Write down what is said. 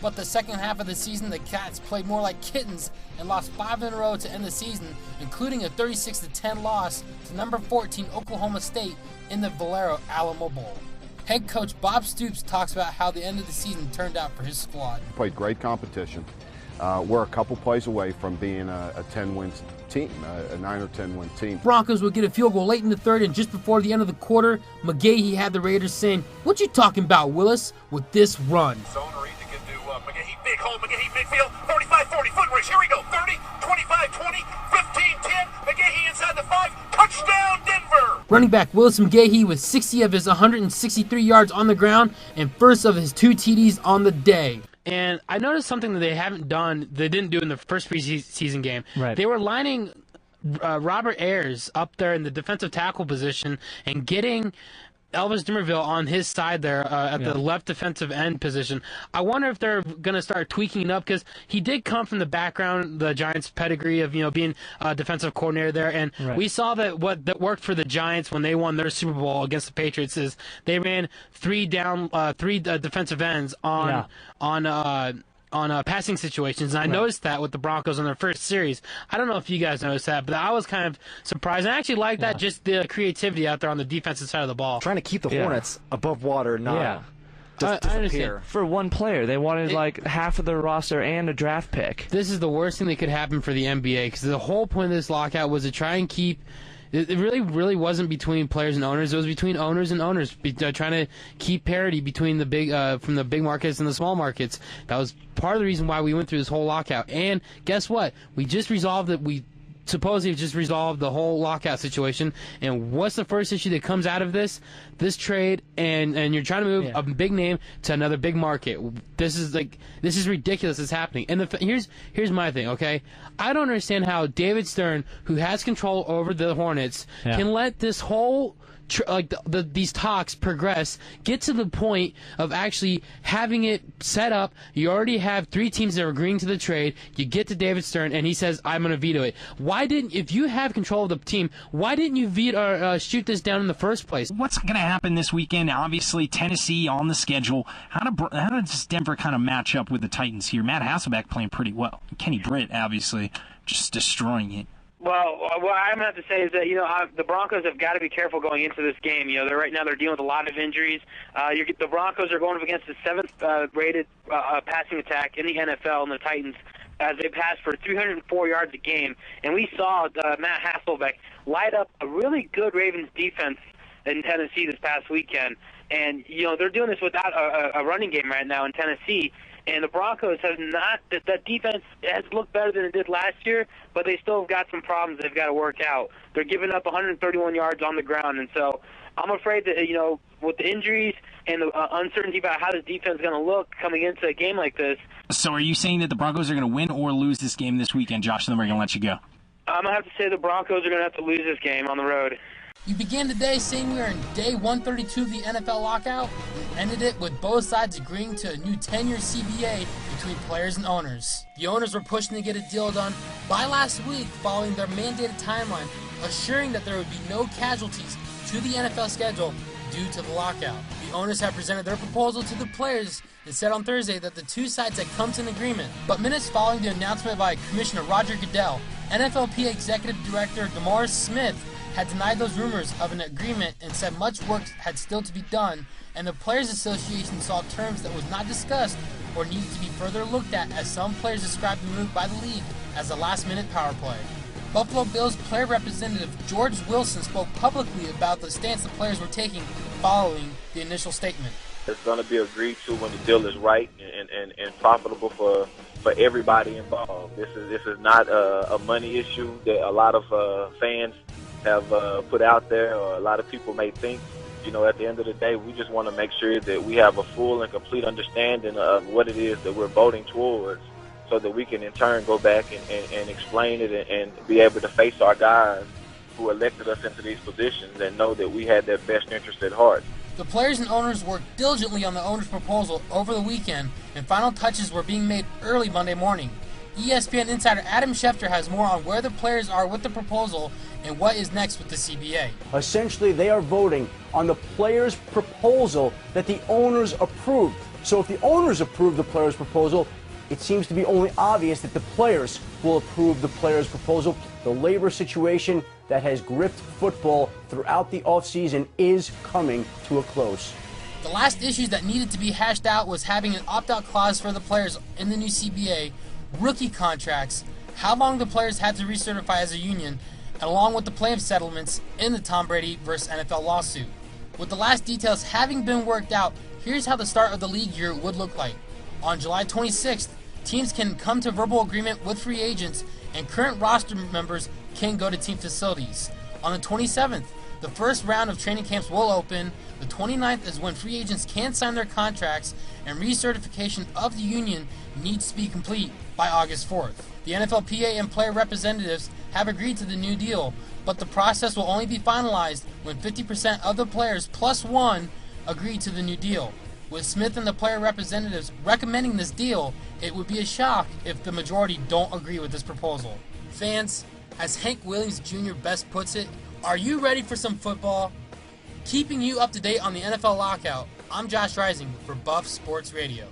But the second half of the season, the Cats played more like kittens and lost 5 in a row to end the season, including a 36-10 loss to number 14 Oklahoma State in the Valero Alamo Bowl. Head coach Bob Stoops talks about how the end of the season turned out for his squad. Played great competition. We're a couple plays away from being a 10-win team, a 9 or 10-win team. Broncos would get a field goal late in the third, and just before the end of the quarter, McGahee had the Raiders saying, "What you talking about, Willis, with this run?" Zone read to get to McGahee, big hole, McGahee, big field, 35-40, foot race, here we go, 30, 25-20, 15-10, McGahee inside the 5, touchdown Denver! Running back Willis McGahee with 60 of his 163 yards on the ground and first of his 2 TDs on the day. And I noticed something that they didn't do in the first preseason game. Right. They were lining Robert Ayers up there in the defensive tackle position and getting Elvis Dumerville on his side there at the left defensive end position. I wonder if they're going to start tweaking it up, because he did come from the background, the Giants' pedigree of being a defensive coordinator there, and we saw that what that worked for the Giants when they won their Super Bowl against the Patriots is they ran three defensive ends on passing situations, and I noticed that with the Broncos in their first series. I don't know if you guys noticed that, but I was kind of surprised. And I actually like that, just the creativity out there on the defensive side of the ball. Trying to keep the Hornets above water, not just I disappear. For one player, they wanted like half of their roster and a draft pick. This is the worst thing that could happen for the NBA, because the whole point of this lockout was to try and keep. It really wasn't between players and owners. It was between owners and owners, trying to keep parity between the big from the big markets and the small markets. That was part of the reason why we went through this whole lockout. And guess what? We just resolved it. We supposedly just resolved the whole lockout situation. And what's the first issue that comes out of this trade? And you're trying to move a big name to another big market. This is ridiculous. It's happening. And here's my thing. Okay, I don't understand how David Stern, who has control over the Hornets, can let this whole these talks progress, get to the point of actually having it set up. You already have 3 teams that are agreeing to the trade. You get to David Stern, and he says, "I'm going to veto it." If you have control of the team, why didn't you shoot this down in the first place? What's going to happen this weekend? Obviously, Tennessee on the schedule. How does Denver kind of match up with the Titans here? Matt Hasselbeck playing pretty well. Kenny Britt, obviously, just destroying it. Well, what I'm going to have to say is that, the Broncos have got to be careful going into this game. Right now they're dealing with a lot of injuries. The Broncos are going up against the 7th rated passing attack in the NFL, and the Titans, as they pass for 304 yards a game. And we saw Matt Hasselbeck light up a really good Ravens defense in Tennessee this past weekend. And, they're doing this without a running game right now in Tennessee. And the Broncos have not – that defense has looked better than it did last year, but they still have got some problems they've got to work out. They're giving up 131 yards on the ground, and so I'm afraid that, with the injuries and the uncertainty about how this defense is going to look coming into a game like this. So are you saying that the Broncos are going to win or lose this game this weekend, Josh? Then we're going to let you go. I'm going to have to say the Broncos are going to have to lose this game on the road. You began today saying we are in day 132 of the NFL lockout, and ended it with both sides agreeing to a new 10-year CBA between players and owners. The owners were pushing to get a deal done by last week following their mandated timeline, assuring that there would be no casualties to the NFL schedule due to the lockout. The owners have presented their proposal to the players and said on Thursday that the two sides had come to an agreement. But minutes following the announcement by Commissioner Roger Goodell, NFLPA Executive Director DeMaurice Smith had denied those rumors of an agreement and said much work had still to be done, and the Players Association saw terms that was not discussed or needed to be further looked at, as some players described the move by the league as a last-minute power play. Buffalo Bills player representative George Wilson spoke publicly about the stance the players were taking following the initial statement. It's going to be agreed to when the deal is right and profitable for everybody involved. This is not a money issue that a lot of fans have put out there, or a lot of people may think. At the end of the day, we just want to make sure that we have a full and complete understanding of what it is that we're voting towards, so that we can in turn go back and explain it and be able to face our guys who elected us into these positions and know that we had their best interest at heart. The players and owners worked diligently on the owner's proposal over the weekend, and final touches were being made early Monday morning. ESPN insider Adam Schefter has more on where the players are with the proposal and what is next with the CBA. Essentially, they are voting on the players' proposal that the owners approved. So if the owners approve the players' proposal, it seems to be only obvious that the players will approve the players' proposal. The labor situation that has gripped football throughout the offseason is coming to a close. The last issues that needed to be hashed out was having an opt-out clause for the players in the new CBA, rookie contracts, how long the players had to recertify as a union, and along with the playoff settlements in the Tom Brady vs. NFL lawsuit. With the last details having been worked out, here's how the start of the league year would look like. On July 26th, teams can come to verbal agreement with free agents, and current roster members can go to team facilities. On the 27th, the first round of training camps will open. The 29th is when free agents can sign their contracts, and recertification of the union needs to be complete by August 4th. The NFLPA and player representatives have agreed to the new deal, but the process will only be finalized when 50% of the players plus one agree to the new deal. With Smith and the player representatives recommending this deal, it would be a shock if the majority don't agree with this proposal. Fans, as Hank Williams Jr. best puts it, are you ready for some football? Keeping you up to date on the NFL lockout, I'm Josh Rising for Buff Sports Radio.